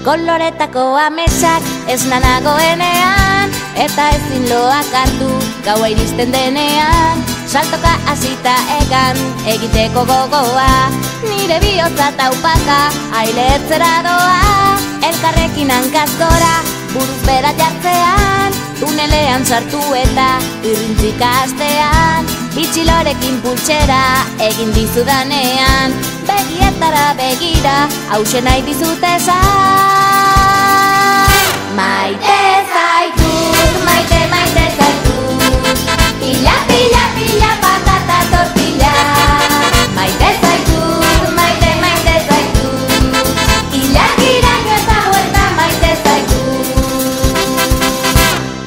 Koloretako ametsak ez nagoenean, eta ezin loak hartu gaua iristen denean. Saltoka hasita egan egiteko gogoa, nire bihotza taupaka ailetzera doa. Elkarrekin hankazkora buruz bera jartzean, tunelean sartu eta irrintzika astean. Bitxilorekin pultsera egin dizudanean, begietara begira hause nahi dizut esan. Maite zaitut, maite maite zaitut, pila pila pila patata tortilla. Maite zaitut, maite maite zaitut, ilakiraino eta huerta maite zaitut.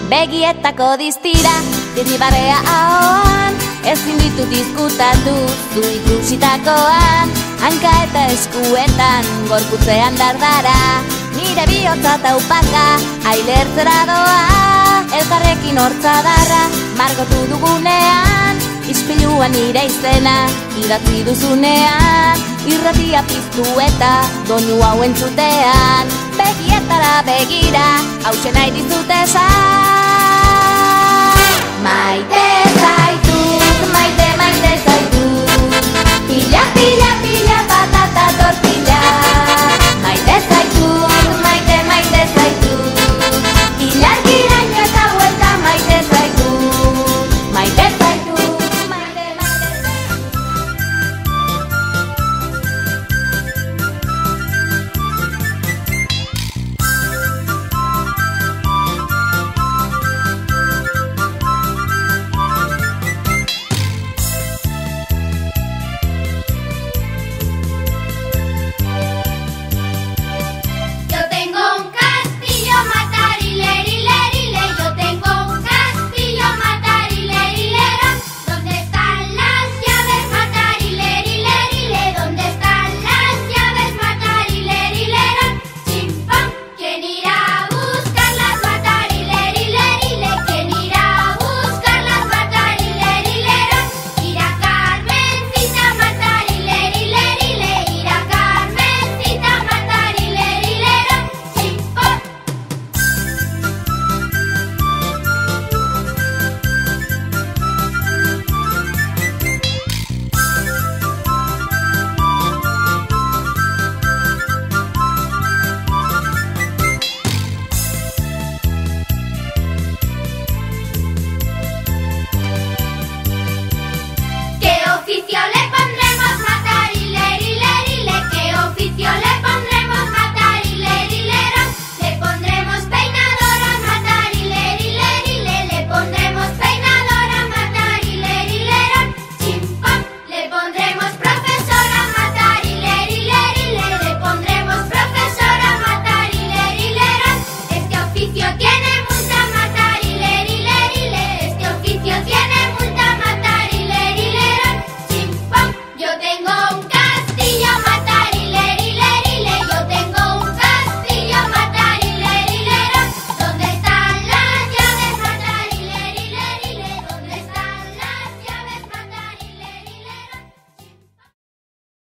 Begietako distira, dirribarrea ahoan, ezin ditut diskutatu zu ikusitakoan. Hanka eta eskuetan, gorputzean dardara, nire bihotza taupaka ailertzera doa. Elkarrekin hortzadarra margotu dugunean, ispiluan nire izena idatzi duzunean. Irratia piztu eta doinu hau entzutean, begietara begira hause nahi dizut esan. Maite zaitut.